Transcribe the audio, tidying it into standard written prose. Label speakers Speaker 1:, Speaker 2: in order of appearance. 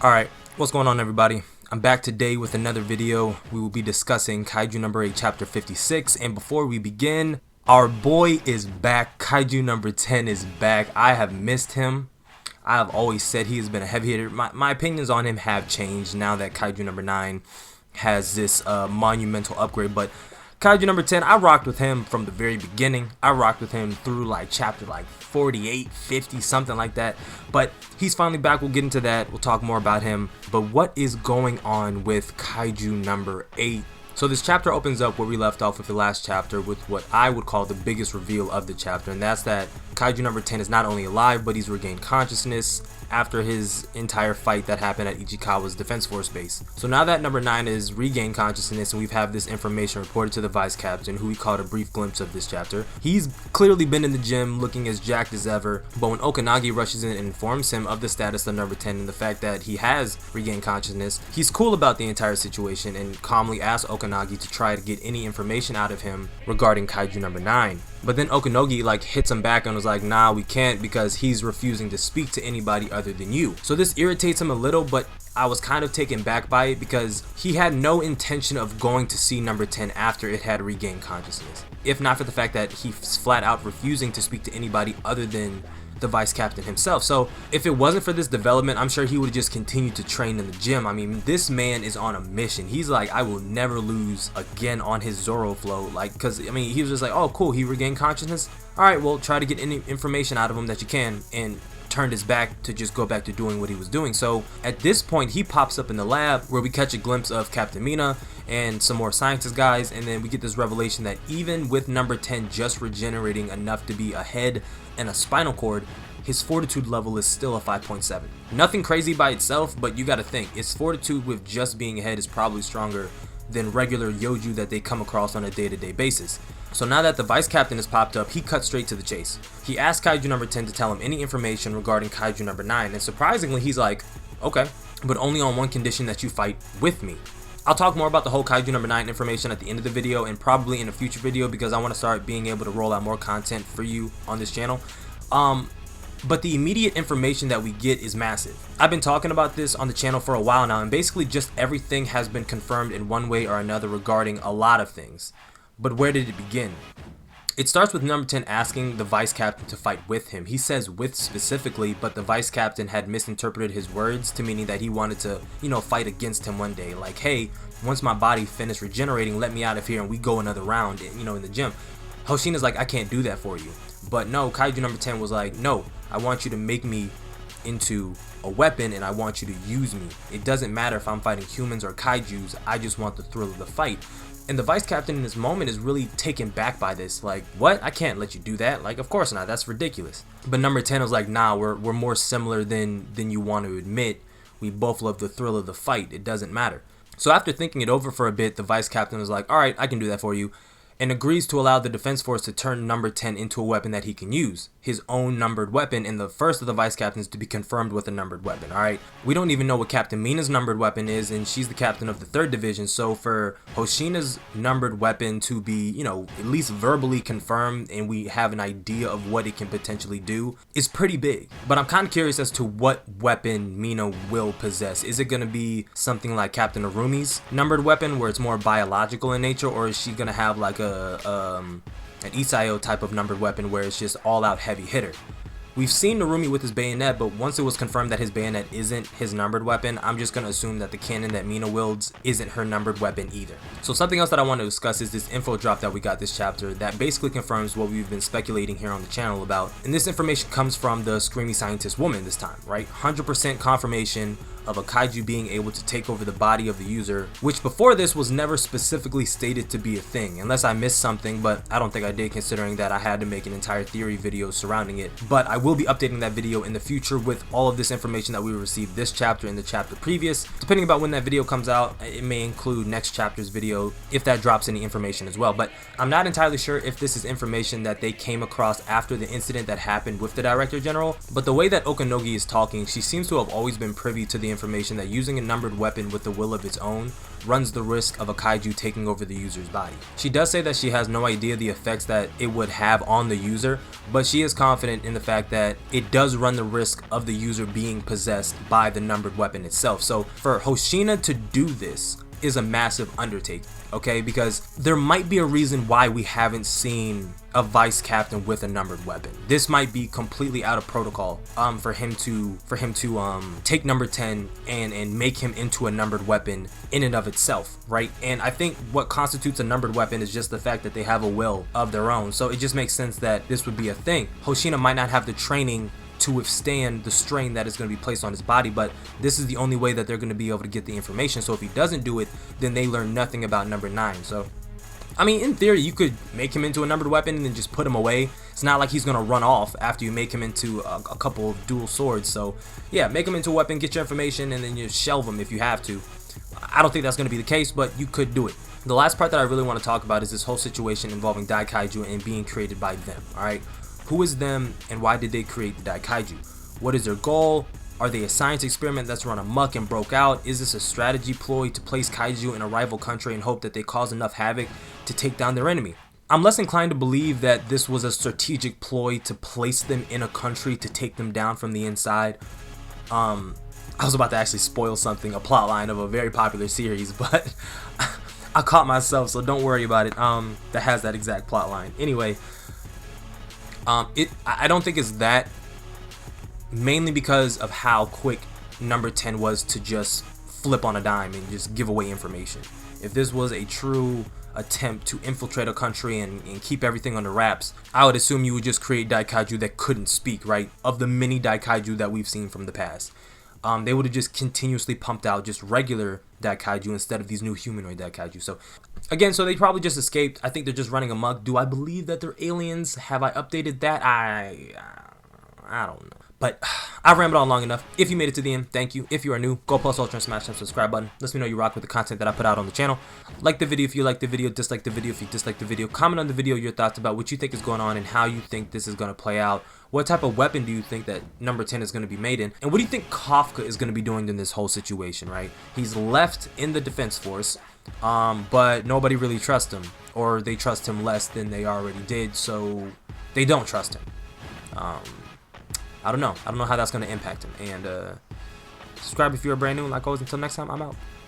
Speaker 1: Alright, what's going on everybody? I'm back today with another video. We will be discussing Kaiju number 8 chapter 56, and before we begin, our boy is back. Kaiju number 10 is back. I have missed him. I have always said he has been a heavy hitter. My opinions on him have changed now that Kaiju number 9 has this monumental upgrade, but Kaiju number 10, I rocked with him from the very beginning. I rocked with him through like chapter 48, 50, something like that. But he's finally back. We'll get into that. We'll talk more about him. But what is going on with Kaiju number 8? So this chapter opens up where we left off with the last chapter with what I would call the biggest reveal of the chapter. And that's that Kaiju number 10 is not only alive, but he's regained consciousness after his entire fight that happened at Ichikawa's Defense Force base. So now that number 9 is regained consciousness and we've had this information reported to the Vice Captain, who we caught a brief glimpse of this chapter. He's clearly been in the gym looking as jacked as ever, but when Okanagi rushes in and informs him of the status of number 10 and the fact that he has regained consciousness, he's cool about the entire situation and calmly asks Okanagi to try to get any information out of him regarding Kaiju number 9. But then Okanagi hits him back and was like, nah, we can't, because he's refusing to speak to anybody other than you. So this irritates him a little, but I was kind of taken back by it because he had no intention of going to see number 10 after it had regained consciousness. If not for the fact that he's flat out refusing to speak to anybody other than the Vice Captain himself. So if it wasn't for this development, I'm sure he would have just continued to train in the gym. I mean, this man is on a mission. He's like, I will never lose again on his Zoro flow. Because I mean, he was just like, oh cool, he regained consciousness. All right, well, try to get any information out of him that you can, and turned his back to just go back to doing what he was doing. So at this point, he pops up in the lab where we catch a glimpse of Captain Mina and some more scientist guys, and then we get this revelation that even with number 10 just regenerating enough to be a head and a spinal cord, his fortitude level is still a 5.7. Nothing crazy by itself, but you gotta think, his fortitude with just being a head is probably stronger than regular Yoju that they come across on a day-to-day basis. So now that the Vice Captain has popped up, he cuts straight to the chase. He asks Kaiju number 10 to tell him any information regarding Kaiju number 9, and surprisingly he's like, okay, but only on one condition, that you fight with me. I'll talk more about the whole Kaiju number 9 information at the end of the video and probably in a future video, because I want to start being able to roll out more content for you on this channel. But the immediate information that we get is massive. I've been talking about this on the channel for a while now, and basically just everything has been confirmed in one way or another regarding a lot of things. But where did it begin? It starts with number 10 asking the Vice Captain to fight with him. He says with specifically, but the Vice Captain had misinterpreted his words to meaning that he wanted to, fight against him one day. Like, hey, once my body finished regenerating, let me out of here and we go another round, in the gym. Hoshina's like, I can't do that for you. But no, Kaiju number 10 was like, no, I want you to make me into a weapon and I want you to use me. It doesn't matter if I'm fighting humans or kaijus, I just want the thrill of the fight. And the Vice Captain in this moment is really taken back by this. Like, what? I can't let you do that. Like, of course not. That's ridiculous. But number 10 was like, nah, we're more similar than you want to admit. We both love the thrill of the fight. It doesn't matter. So after thinking it over for a bit, the Vice Captain was like, all right, I can do that for you, and agrees to allow the Defense Force to turn number 10 into a weapon that he can use. His own numbered weapon, and the first of the Vice Captains to be confirmed with a numbered weapon, alright? We don't even know what Captain Mina's numbered weapon is, and she's the captain of the 3rd Division, so for Hoshina's numbered weapon to be, at least verbally confirmed, and we have an idea of what it can potentially do, is pretty big. But I'm kind of curious as to what weapon Mina will possess. Is it going to be something like Captain Arumi's numbered weapon, where it's more biological in nature, or is she going to have like an Isayo type of numbered weapon where it's just all out heavy hitter? We've seen Narumi with his bayonet, but once it was confirmed that his bayonet isn't his numbered weapon, I'm just going to assume that the cannon that Mina wields isn't her numbered weapon either. So something else that I want to discuss is this info drop that we got this chapter that basically confirms what we've been speculating here on the channel about. And this information comes from the Screamy Scientist woman this time, right? 100% confirmation of a kaiju being able to take over the body of the user, which before this was never specifically stated to be a thing, unless I missed something, but I don't think I did, considering that I had to make an entire theory video surrounding it. But I will be updating that video in the future with all of this information that we received this chapter and the chapter previous. Depending about when that video comes out, it may include next chapter's video if that drops any information as well. But I'm not entirely sure if this is information that they came across after the incident that happened with the Director General, but the way that Okanogi is talking, she seems to have always been privy to the the information that using a numbered weapon with the will of its own runs the risk of a kaiju taking over the user's body. She does say that she has no idea the effects that it would have on the user, but she is confident in the fact that it does run the risk of the user being possessed by the numbered weapon itself. So for Hoshina to do this is a massive undertaking, okay? Because there might be a reason why we haven't seen a vice captain with a numbered weapon. This might be completely out of protocol for him to take number 10 and make him into a numbered weapon in and of itself, right? And I think what constitutes a numbered weapon is just the fact that they have a will of their own. So it just makes sense that this would be a thing. Hoshina might not have the training to withstand the strain that is going to be placed on his body, but this is the only way that they're going to be able to get the information. So if he doesn't do it, then they learn nothing about number 9. So I mean, in theory, you could make him into a numbered weapon and then just put him away. It's not like he's going to run off after you make him into a couple of dual swords. So yeah, make him into a weapon, get your information, and then you shelve him if you have to. I don't think that's going to be the case, but you could do it. The last part that I really want to talk about is this whole situation involving Daikaiju and being created by them, alright? Who is them and why did they create the Daikaiju? What is their goal? Are they a science experiment that's run amok and broke out? Is this a strategy ploy to place kaiju in a rival country and hope that they cause enough havoc to take down their enemy? I'm less inclined to believe that this was a strategic ploy to place them in a country to take them down from the inside. I was about to actually spoil something, a plotline of a very popular series, but I caught myself, so don't worry about it. That has that exact plotline. Anyway, I don't think it's that, mainly because of how quick number 10 was to just flip on a dime and just give away information. If this was a true attempt to infiltrate a country and keep everything under wraps, I would assume you would just create Daikaiju that couldn't speak, right? Of the many Daikaiju that we've seen from the past. They would have just continuously pumped out just regular Daikaiju instead of these new humanoid Daikaiju. So again, so they probably just escaped. I think they're just running amok. Do I believe that they're aliens? Have I updated that? I don't know. But I've rambled on long enough. If you made it to the end, thank you. If you are new, go plus ultra and smash that subscribe button. Let me know you rock with the content that I put out on the channel. Like the video if you like the video, dislike the video if you dislike the video. Comment on the video your thoughts about what you think is going on and how you think this is going to play out. What type of weapon do you think that number 10 is going to be made in? And what do you think Kafka is going to be doing in this whole situation, right? He's left in the defense force, but nobody really trusts him. Or they trust him less than they already did, so they don't trust him. I don't know. I don't know how that's going to impact him. And subscribe if you're brand new. Like always, until next time, I'm out.